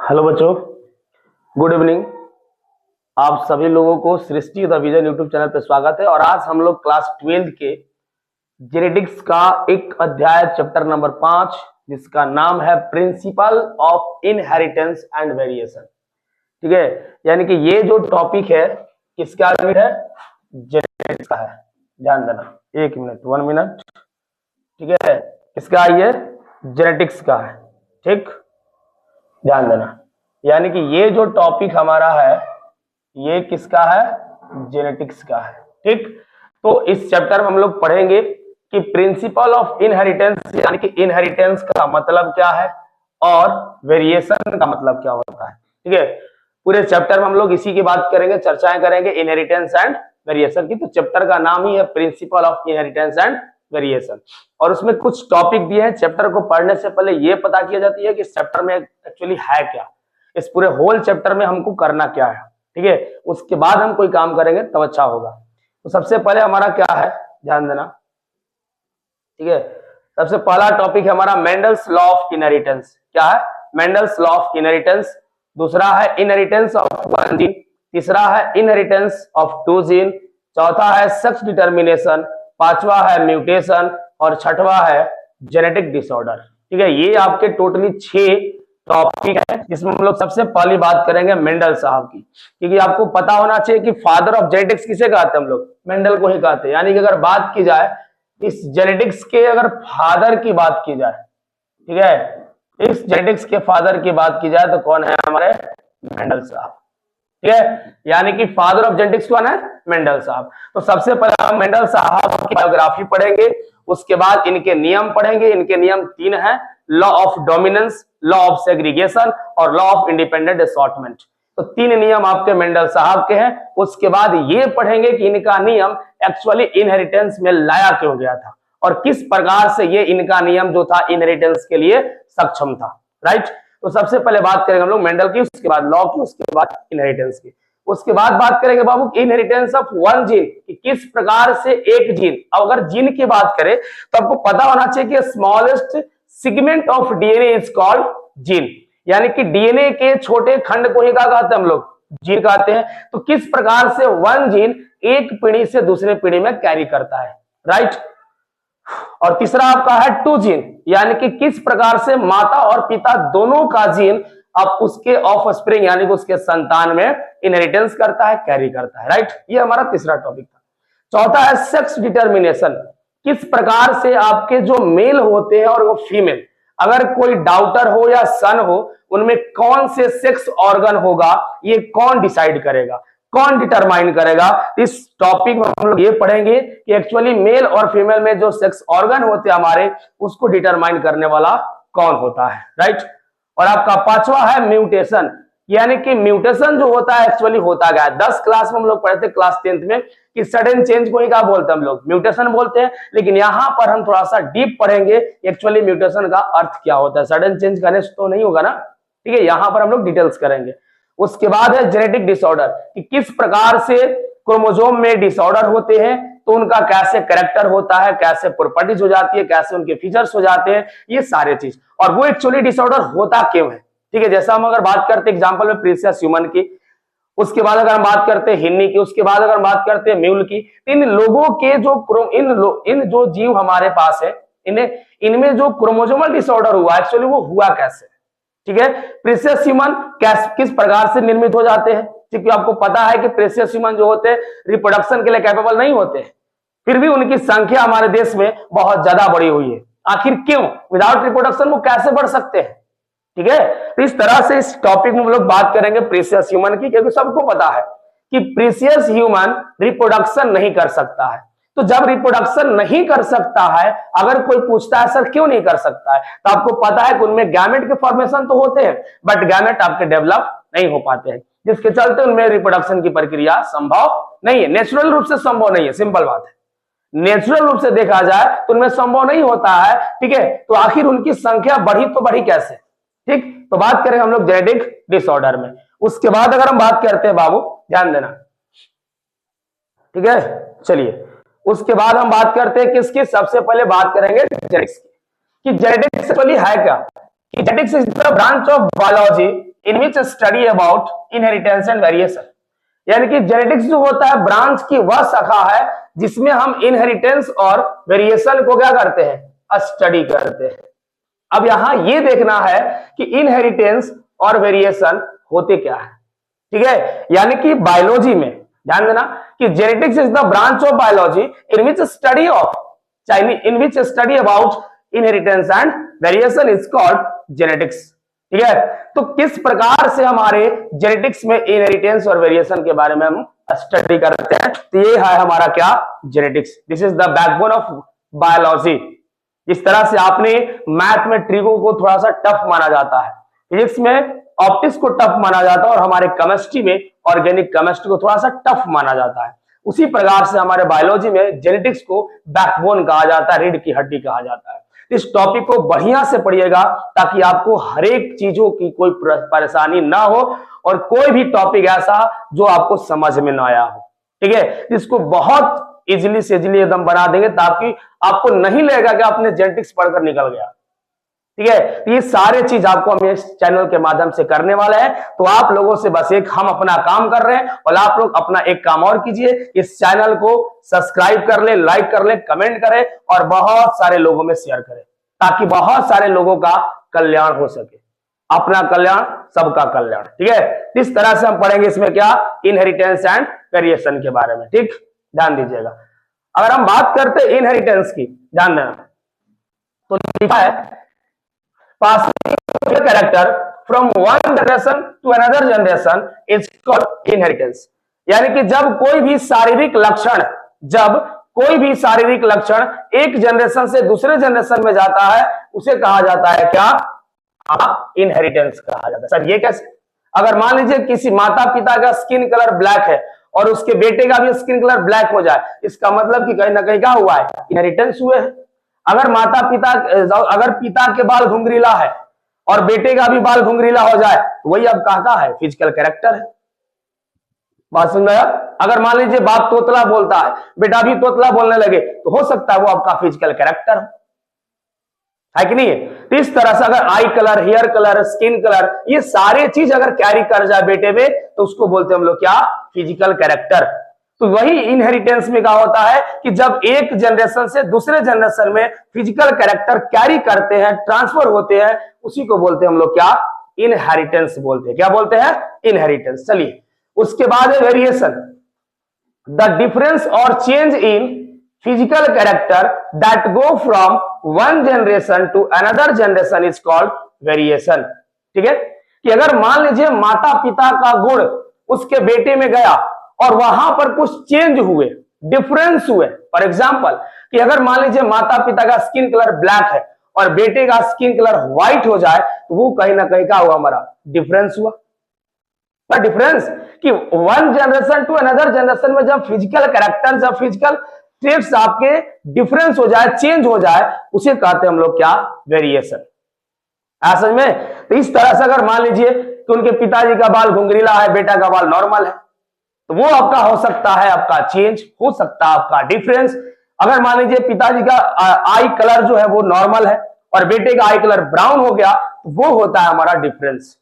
Hello बच्चों, good evening. आप सभी लोगों को सृष्टि द विजन यूट्यूब चैनल पर स्वागत है। और आज हम लोग क्लास 12 के जेनेटिक्स का एक अध्याय चैप्टर नंबर 5 जिसका नाम है principle of inheritance and variation. ठीक है, यानी कि ये जो टॉपिक है किसका है? जेनेटिक्स का है। ध्यान देना, एक मिनट, 1 मिनट। ठीक है, किसका ये? जेनेटिक्स का है। ठीक, ध्यान देना, यानी कि ये जो टॉपिक हमारा है ये किसका है? जेनेटिक्स का है। ठीक, तो इस चैप्टर में हम लोग पढ़ेंगे कि प्रिंसिपल ऑफ इनहेरिटेंस यानी कि इनहेरिटेंस का मतलब क्या है और वेरिएशन का मतलब क्या होता है। ठीक है, पूरे चैप्टर में हम लोग इसी की बात करेंगे, चर्चाएं करेंगे इनहेरिटेंस एंड वेरिएशन की। तो चैप्टर का नाम ही है principle of inheritance and variation. और उसमें कुछ टॉपिक दिए हैं। चैप्टर को पढ़ने से पहले ये पता किया जाती है कि इस चैप्टर में एक्चुअली है क्या, इस पूरे होल चैप्टर में हमको करना क्या है। ठीक है, उसके बाद हम कोई काम करेंगे तब अच्छा होगा। तो सबसे पहले हमारा क्या है, ध्यान देना। ठीक है, सबसे पहला टॉपिक है हमारा मेंडल्स लॉ ऑफ इनहेरिटेंस। क्या है? Mendel's law of inheritance. दूसरा है इनहेरिटेंस ऑफ 1 जीन। तीसरा है इनहेरिटेंस ऑफ 2 जीन। चौथा है सेक्स डिटर्मिनेशन। पांचवा है म्यूटेशन और छठवा है जेनेटिक डिसऑर्डर। ठीक है, ये आपके टोटली 6 टॉपिक है जिसमें हम लोग सबसे पहली बात करेंगे मेंडल साहब की। क्योंकि आपको पता होना चाहिए कि फादर ऑफ जेनेटिक्स किसे कहते हैं हम लोग? मेंडल को ही कहते हैं। यानी कि अगर बात की जाए इस जेनेटिक्स के, अगर फादर की बात की जाए, ठीक है, इस जेनेटिक्स के फादर की बात की जाए तो कौन है? हमारे मेंडल साहब। ठीक है, यानी कि फादर ऑफ जेनेटिक्स कौन है? मेंडल साहब। तो सबसे पहले हम मेंडल साहब की बायोग्राफी पढ़ेंगे, उसके बाद इनके नियम पढ़ेंगे। इनके नियम 3 हैं, law of dominance, law of segregation और लॉ ऑफ इंडिपेंडेंट असॉर्टमेंट। तो 3 नियम आपके मेंडल साहब के हैं। उसके बाद ये पढ़ेंगे कि इनका नियम एक्चुअली इनहेरिटेंस में लाया क्यों गया था और किस प्रकार से ये इनका नियम जो था इनहेरिटेंस के लिए सक्षम था। राइट, तो सबसे पहले बात करेंगे हम लोग मेंडल की, उसके बाद लॉ की, उसके बाद इनहेरिटेंस की। उसके बाद बात करेंगे बाबू इनहेरिटेंस ऑफ 1 जीन, कि किस प्रकार से एक जीन, अगर जीन की बात करें तो आपको पता होना चाहिए कि smallest segment of DNA is called gene. यानी कि डीएनए के छोटे खंड को ही क्या कहते हैं हम लोग? जीन कहते हैं। तो किस प्रकार से 1 जीन एक पीढ़ी से दूसरे पीढ़ी में कैरी करता है। राइट, और तीसरा आपका है 2 जीन, यानी कि किस प्रकार से माता और पिता दोनों का जीन अब उसके ऑफस्प्रिंग यानी कि उसके संतान में इनहेरिटेंस करता है, कैरी करता है। राइट, ये हमारा तीसरा टॉपिक था। चौथा है सेक्स डिटर्मिनेशन, किस प्रकार से आपके जो मेल होते हैं और वो फीमेल, अगर कोई डाउटर हो या सन हो, उनमें कौन से सेक्स ऑर्गन होगा ये कौन डिसाइड करेगा, कौन डिटरमाइन करेगा। इस टॉपिक में हम लोग ये पढ़ेंगे कि एक्चुअली मेल और फीमेल में जो सेक्स ऑर्गन होते हैं हमारे, उसको डिटरमाइन करने वाला कौन होता है। राइट, और आपका पांचवा है म्यूटेशन, यानी कि म्यूटेशन जो होता है एक्चुअली होता क्या है? 10 क्लास में हम लोग पढ़ते हैं, क्लास 10th में, कि सडन चेंज को ही क्या बोलते हैं हम लोग? म्यूटेशन बोलते हैं। लेकिन यहां पर हम थोड़ा सा डीप पढ़ेंगे एक्चुअली म्यूटेशन का अर्थ क्या होता है। सडन चेंज करने से तो नहीं होगा ना, ठीक है, यहां पर हम लोग डिटेल्स करेंगे। उसके बाद है जेनेटिक डिसऑर्डर, कि किस प्रकार से क्रोमोसोम में डिसऑर्डर होते हैं, तो उनका कैसे कैरेक्टर होता है, कैसे प्रॉपर्टीज हो जाती है, कैसे उनके फीचर्स हो जाते हैं, ये सारे चीज, और वो एक्चुअली डिसऑर्डर होता क्यों है। ठीक है, जैसा हम अगर बात करते हैं एग्जांपल में प्रीसियस ह्यूमन की, उसके बाद अगर हम बात करते हैं हिन्नी की, उसके बाद अगर हम बात करते हैं म्यूल की, इन लोगों के जो इन जो जीव हमारे पास है, इनमें जो क्रोमोसोमल डिसऑर्डर हुआ एक्चुअली वो हुआ कैसे। ठीक है, प्रीसियस ह्यूमन किस प्रकार से निर्मित हो जाते हैं, क्योंकि आपको पता है कि प्रीसियस ह्यूमन जो होते हैं रिप्रोडक्शन के लिए कैपेबल नहीं होते हैं, फिर भी उनकी संख्या हमारे देश में बहुत ज्यादा बढ़ी हुई है। आखिर क्यों? विदाउट रिप्रोडक्शन वो कैसे बढ़ सकते हैं? ठीक है, तो इस तरह से इस टॉपिक में हम लोग बात करेंगे प्रीसियस ह्यूमन की, क्योंकि सबको पता है कि प्रीसियस ह्यूमन रिप्रोडक्शन नहीं कर सकता है। तो जब रिप्रोडक्शन नहीं कर सकता है, अगर कोई पूछता है सर क्यों नहीं कर सकता है, तो आपको पता है कि उनमें गैमेट के फॉर्मेशन तो होते हैं, बट गैमेट आपके डेवलप नहीं हो पाते हैं, जिसके चलते उनमें रिप्रोडक्शन की प्रक्रिया संभव नहीं है, नेचुरल रूप से संभव नहीं है। सिंपल बात है, नेचुरल रूप से देखा जाए तो उनमें संभव नहीं होता है। ठीक है, तो आखिर उनकी संख्या बढ़ी तो बढ़ी कैसे? ठीक, तो बात करें हम लोग जेनेटिक डिसऑर्डर में। उसके बाद अगर हम बात करते हैं बाबू, ध्यान देना, ठीक है, चलिए, उसके बाद हम बात करते हैं किसकी? सबसे पहले बात करेंगे जेनेटिक्स की, कि जेनेटिक्स एक्चुअली है क्या। कि genetics is the branch of biology in which study about inheritance and variation. यानी कि जेनेटिक्स जो होता है ब्रांच की वह शाखा है जिसमें हम इनहेरिटेंस और वेरिएशन को क्या करते हैं, स्टडी करते हैं। अब यहां ये देखना है कि इनहेरिटेंस और वेरिएशन होते क्या है, ठीक है। यानी कि बायोलॉजी में ध्यान देना कि genetics is the branch of biology in which study of in which study about inheritance and variation is called genetics, ठीक है। तो किस प्रकार से हमारे जेनेटिक्स में इनहेरिटेंस और वेरिएशन के बारे में हम स्टडी करते हैं, तो ये है हमारा क्या, genetics. This is the backbone of biology. जिस तरह से आपने मैथ में ट्रिगो को थोड़ा सा टफ माना जाता है, फिजिक्स में ऑप्टिक्स को टफ माना जाता है, और हमारे केमिस्ट्री में ऑर्गेनिक केमिस्ट्री को थोड़ा सा टफ माना जाता है, उसी प्रकार से हमारे बायोलॉजी में जेनेटिक्स को बैकबोन कहा जाता है, रीढ़ की हड्डी कहा जाता है। इस टॉपिक को बढ़िया से पढ़िएगा ताकि आपको हर एक चीजों की कोई परेशानी ना हो और कोई भी टॉपिक ऐसा जो आपको समझ में ना आया हो, ठीक है। इसको बहुत इजीली से इजीली एकदम बना देंगे ताकि आपको नहीं लगेगा कि आपने जेनेटिक्स पढ़कर निकल गया, ठीक है। तो ये सारे चीज आपको हम इस चैनल के माध्यम से करने वाले हैं। तो आप लोगों से बस एक हम अपना काम कर रहे हैं और आप लोग अपना एक काम और कीजिए, इस चैनल को सब्सक्राइब कर ले, लाइक कर ले, कमेंट करें और बहुत सारे लोगों में शेयर करें ताकि बहुत सारे लोगों का कल्याण हो सके, अपना कल्याण सबका कल्याण, ठीक है। इस तरह से हम पढ़ेंगे इसमें क्या, इनहेरिटेंस एंड वेरिएशन के बारे में, ठीक, ध्यान दीजिएगा। अगर हम बात करते हैं इनहेरिटेंस की, ध्यान देना, तो लिखा है passing character from one generation to another generation is called inheritance। यानी कि जब कोई भी शारीरिक लक्षण एक जनरेशन से दूसरे जनरेशन में जाता है उसे कहा जाता है क्या, इनहेरिटेंस कहा जाता है। सर ये कैसे? अगर मान लीजिए किसी माता पिता का स्किन कलर ब्लैक है और उसके बेटे का भी स्किन कलर ब्लैक हो जाए, इसका मतलब कि कहीं ना कहीं क्या हुआ है, इनहेरिटेंस हुए है। अगर पिता के बाल घुंघरीला है और बेटे का भी बाल घुंघरीला हो जाए तो वही अब का है, फिजिकल कैरेक्टर है। बात समझ आया? अगर मान लीजिए बाप तोतला बोलता है, बेटा भी तोतला बोलने लगे तो हो सकता है वो आपका फिजिकल कैरेक्टर है कि नहीं है। तो इस तरह से अगर eye colour, hair colour, skin colour, ये सारे चीज अगर कैरी कर जाए बेटे में तो उसको बोलते हैं हम लोग क्या, फिजिकल कैरेक्टर। तो वही इनहेरिटेंस में क्या होता है कि जब एक जनरेशन से दूसरे जनरेशन में फिजिकल कैरेक्टर कैरी करते हैं, ट्रांसफर होते हैं, उसी को बोलते हैं हम लोग क्या, इनहेरिटेंस बोलते हैं। क्या बोलते हैं, इनहेरिटेंस। चलिए उसके बाद है वेरिएशन। द डिफरेंस और change in physical character that go from one generation to another generation is called variation, ठीक है। कि अगर मान लीजिए माता पिता का गुण उसके बेटे में गया और वहां पर कुछ चेंज हुए, डिफरेंस हुए, फॉर एग्जाम्पल कि अगर मान लीजिए माता पिता का स्किन कलर ब्लैक है और बेटे का स्किन कलर व्हाइट हो जाए तो वो कहीं ना कहीं का हुआ, हमारा डिफरेंस हुआ। डिफरेंस कि one generation to another generation में जब फिजिकल कैरेक्टर, जब फिजिकल ट्रेट्स आपके डिफरेंस हो जाए, चेंज हो जाए, उसे कहते हैं हम लोग क्या, वेरिएशन। समझ में? तो इस तरह से अगर मान लीजिए कि उनके पिताजी का बाल घुंघरीला है, बेटा का बाल नॉर्मल है, तो वो आपका हो सकता है आपका चेंज, हो सकता है आपका डिफरेंस। अगर मान लीजिए पिताजी का आई कलर जो है वो नॉर्मल है और बेटे का आई कलर ब्राउन हो गया, तो वो होता है हमारा डिफरेंस।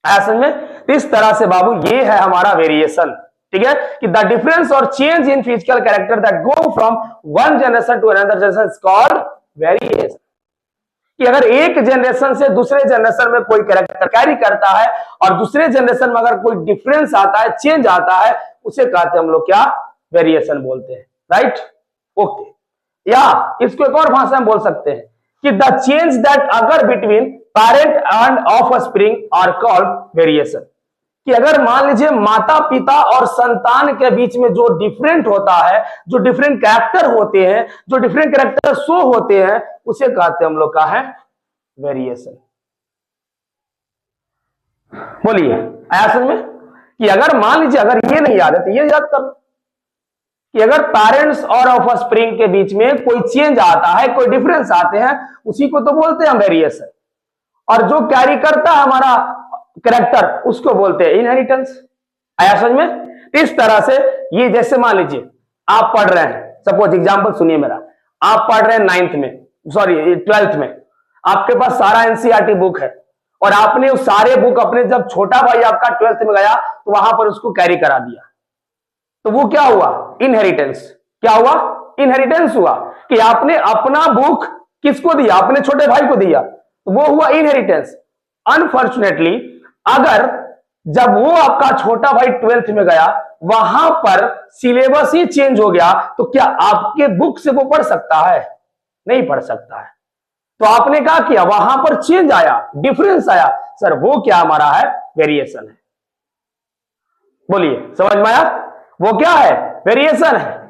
समझ में? तो इस तरह से बाबू ये है हमारा वेरिएशन, ठीक है। कि द डिफरेंस और change in physical character that go from one generation to another generation is called variation. कि अगर एक जनरेशन से दूसरे जनरेशन में कोई कैरेक्टर कैरी करता है और दूसरे जनरेशन में अगर कोई डिफरेंस आता है, चेंज आता है, उसे कहते हैं हम लोग क्या, वेरिएशन बोलते हैं, राइट, ओके। या इसको एक और भाषा में बोल सकते हैं कि the change that occur between parent and offspring are called variation. कि अगर मान लीजिए माता पिता और संतान के बीच में जो डिफरेंट होता है, जो डिफरेंट कैरेक्टर होते हैं, जो डिफरेंट कैरेक्टर शो होते हैं, उसे कहते हैं हम लोग का है वेरिएशन। बोलिए आया समझ में? कि अगर मान लीजिए अगर ये नहीं याद है तो ये याद कर लो कि अगर पेरेंट्स और ऑफस्प्रिंग के बीच में कोई चेंज आता है, कोई डिफरेंस आते हैं, उसी को तो बोलते हैं वेरिएशन। और जो कैरी करता है हमारा कैरेक्टर उसको बोलते हैं इनहेरिटेंस। आया समझ में? इस तरह से ये जैसे मान लीजिए आप पढ़ रहे हैं, सपोज एग्जांपल सुनिए मेरा, आप पढ़ रहे हैं 9th में, सॉरी 12th में, आपके पास सारा एनसीईआरटी बुक है और आपने उस सारे बुक अपने, जब छोटा भाई आपका 12th में गया तो वहां पर उसको कैरी करा दिया, तो वो क्या हुआ? इनहेरिटेंस। क्या हुआ? इनहेरिटेंस हुआ कि आपने अपना बुक किसको दिया? अपने छोटे भाई को दिया, तो वो हुआ इनहेरिटेंस। अनफॉर्चुनेटली अगर जब वो आपका छोटा भाई 12th में गया, वहां पर सिलेबस ही चेंज हो गया, तो क्या आपके बुक से वो पढ़ सकता है? नहीं पढ़ सकता है। तो आपने क्या किया? वहां पर चेंज आया, डिफरेंस आया। सर वो क्या हमारा है? वेरिएशन है। बोलिए, समझ में आया? वो क्या है? वेरिएशन है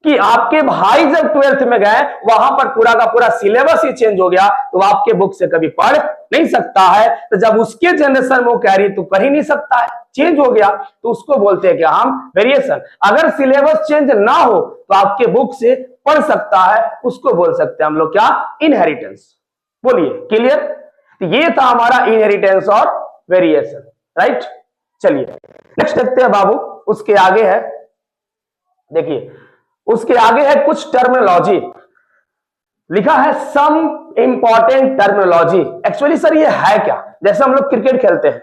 कि आपके भाई जब 12th में गए, वहां पर पूरा का पूरा सिलेबस ही चेंज हो गया, तो आपके बुक से कभी पढ़ नहीं सकता है। तो जब उसके जनरेशन में वो कैरी तो कर ही नहीं सकता है, चेंज हो गया, तो उसको बोलते हैं क्या हम? वेरिएशन। अगर सिलेबस चेंज ना हो तो आपके बुक से पढ़ सकता है, उसको बोल सकते हैं हम लोग क्या? इनहेरिटेंस। बोलिए, क्लियर? तो ये था हमारा इनहेरिटेंस और वेरिएशन, राइट। चलिए नेक्स्ट देखते हैं बाबू। उसके आगे है, देखिए उसके आगे है कुछ टर्मिनोलॉजी लिखा है, some important terminology. Actually sir ये है क्या? जैसे हम लोग क्रिकेट खेलते हैं,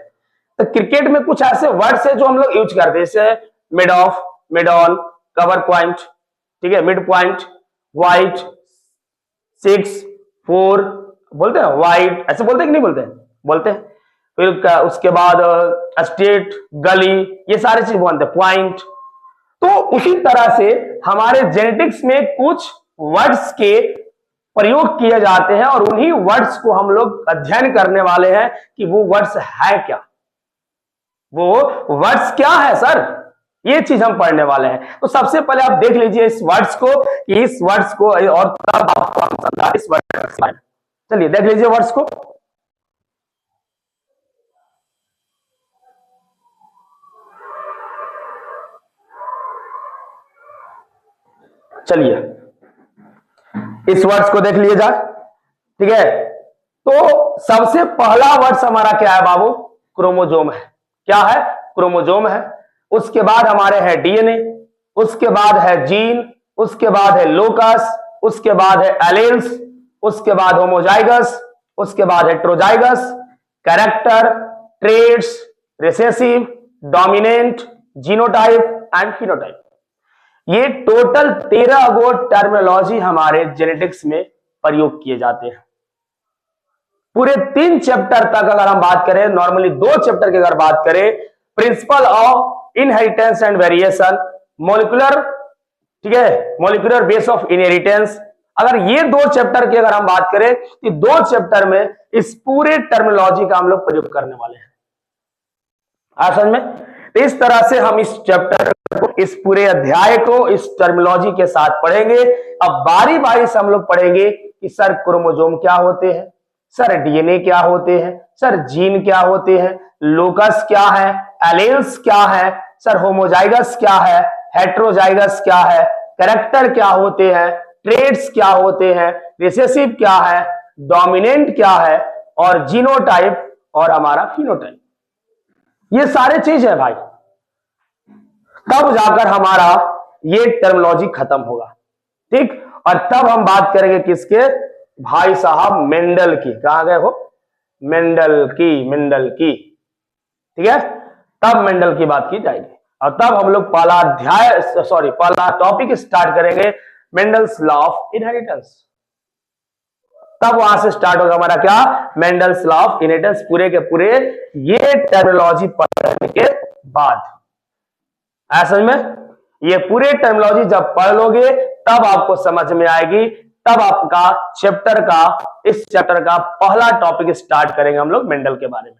तो क्रिकेट में कुछ ऐसे वर्ड्स है जो हम लोग यूज करते हैं, जैसे mid of, mid on, cover point, ठीक है, मिड पॉइंट, वाइट, 6, 4, बोलते हैं वाइट, ऐसे बोलते हैं कि नहीं बोलते हैं? बोलते हैं। फिर उसके बाद स्टेट, गली, ये सारे चीज बोलते हैं, पॉइंट। तो उसी तरह से हमारे जेनेटिक्स में कुछ वर्ड्स के प्रयोग किए जाते हैं, और उन्हीं वर्ड्स को हम लोग अध्ययन करने वाले हैं कि वो वर्ड्स है क्या, वो वर्ड्स क्या है सर, ये चीज हम पढ़ने वाले हैं। तो सबसे पहले आप देख लीजिए इस वर्ड्स को, कि इस वर्ड्स को, और तब आपको हम समझा इस वर्ड। चलिए देख लीजिए वर्ड्स को। चलिए इस वर्ड्स को देख लिए जाए, ठीक है। तो सबसे पहला वर्ड्स हमारा क्या है बाबू? क्रोमोजोम है। क्या है? क्रोमोजोम है। उसके बाद हमारे है डीएनए, उसके बाद है जीन, उसके बाद है लोकस, उसके बाद है एलेल्स, उसके बाद होमोजाइगस, उसके बाद heterozygous, character, traits, recessive, dominant, genotype and phenotype. ये टोटल 13 गो टर्मिनोलॉजी हमारे जेनेटिक्स में प्रयोग किए जाते हैं। पूरे 3 चैप्टर तक अगर हम बात करें, नॉर्मली 2 चैप्टर की अगर बात करें, principle of inheritance and variation, molecular, ठीक है, मोलिकुलर बेस ऑफ इनहेरिटेंस, अगर ये 2 चैप्टर की अगर हम बात करें, तो 2 चैप्टर में इस पूरे टर्मिनोलॉजी का हम लोग प्रयोग करने वाले हैं। समझ में? तो इस तरह से हम इस चैप्टर को, इस पूरे अध्याय को इस टर्मिनोलॉजी के साथ पढ़ेंगे। अब बारी बारी से हम लोग पढ़ेंगे कि सर क्रोमोजोम क्या होते हैं, सर डीएनए क्या होते हैं, सर जीन क्या होते हैं, लोकस क्या है, एलेल्स क्या है, सर होमोजाइगस क्या है, हेट्रोजाइगस क्या है, कैरेक्टर क्या होते हैं, ट्रेड्स क्या होते हैं, रिसेसिव क्या है, डोमिनेंट क्या है, और जीनोटाइप और हमारा फिनोटाइप। ये सारे चीज है भाई, तब जाकर हमारा ये टर्मिनोलॉजी खत्म होगा, ठीक। और तब हम बात करेंगे किसके? भाई साहब मेंडल की। कहां गए हो? मेंडल की, ठीक है। तब मेंडल की बात की जाएगी, और तब हम लोग पहला टॉपिक स्टार्ट करेंगे, मेंडल्स लॉ ऑफ इनहेरिटेंस। तब वहां से स्टार्ट होगा हमारा क्या? मेंडल्स लॉ ऑफ इनहेरिटेंस, पूरे के पूरे ये टर्मिनोलॉजी पढ़ने के बाद। समझ में? ये पूरे टर्मिनोलॉजी जब पढ़ लोगे तब आपको समझ में आएगी, तब आपका इस चैप्टर का पहला टॉपिक स्टार्ट करेंगे हम लोग मेंडल के बारे में,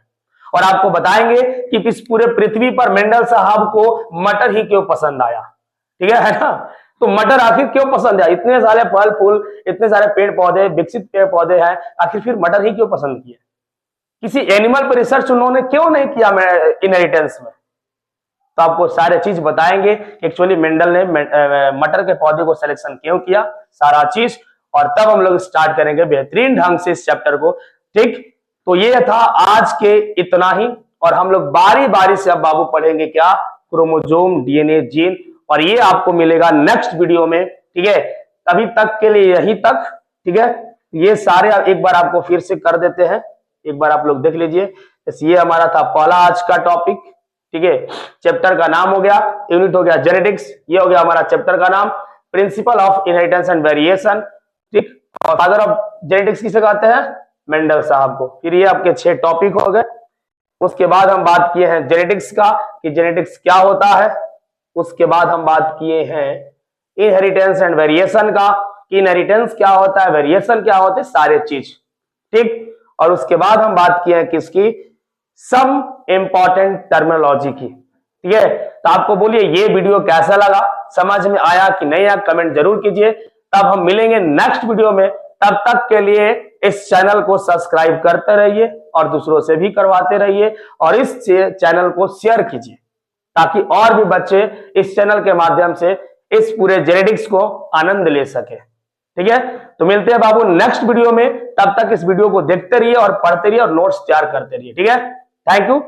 और आपको बताएंगे कि इस पूरे पृथ्वी पर मेंडल साहब को मटर ही क्यों पसंद आया, ठीक है ना। तो मटर आखिर क्यों पसंद आया? इतने सारे फल फूल, इतने सारे पेड़ पौधे, विकसित पेड़ पौधे हैं, आखिर फिर मटर ही क्यों पसंद किए? किसी एनिमल पर रिसर्च उन्होंने क्यों नहीं किया इनहेरिटेंस में? तो आपको सारे चीज बताएंगे एक्चुअली मेंडल ने मटर के पौधे को सिलेक्शन क्यों किया, सारा चीज। और तब हम लोग स्टार्ट करेंगे बेहतरीन ढंग से इस चैप्टर को, ठीक। तो ये था आज के इतना ही, और हम लोग बारी बारी से अब बाबू पढ़ेंगे क्या? क्रोमोजोम, डीएनए, जीन, और ये आपको मिलेगा नेक्स्ट वीडियो में, ठीक है। अभी तक के लिए यही तक, ठीक है। ये सारे एक बार आपको फिर से कर देते हैं, एक बार आप लोग देख लीजिए। तो ये हमारा था पहला आज का टॉपिक, ठीक है। चैप्टर का नाम हो गया, यूनिट हो गया जेनेटिक्स, ये हो गया हमारा चैप्टर का नाम, principle of inheritance and variation, ठीक। और फादर ऑफ जेनेटिक्स किसे कहते हैं? मेंडल साहब को। फिर ये आपके 6 टॉपिक हो गए। उसके बाद हम बात किए हैं जेनेटिक्स का कि जेनेटिक्स क्या होता है। उसके बाद हम बात किए हैं इनहेरिटेंस एंड वेरिएशन का, इनहेरिटेंस क्या होता है, वेरिएशन क्या होते हैं, सारे चीज, ठीक। और उसके बाद हम बात किए हैं किसकी? सम इंपॉर्टेंट टर्मिनोलॉजी की, ठीक है। तो आपको बोलिए ये वीडियो कैसा लगा, समझ में आया कि नहीं आया, कमेंट जरूर कीजिए। तब हम मिलेंगे नेक्स्ट वीडियो में, तब तक के लिए इस चैनल को सब्सक्राइब करते रहिए और दूसरों से भी करवाते रहिए और इस चैनल को शेयर कीजिए ताकि और भी बच्चे इस चैनल के माध्यम से इस पूरे जेनेटिक्स को आनंद ले सके, ठीक है। तो मिलते हैं बाबू नेक्स्ट वीडियो में, तब तक इस वीडियो को देखते रहिए और पढ़ते रहिए और नोट्स तैयार करते रहिए, ठीक है। Thank you.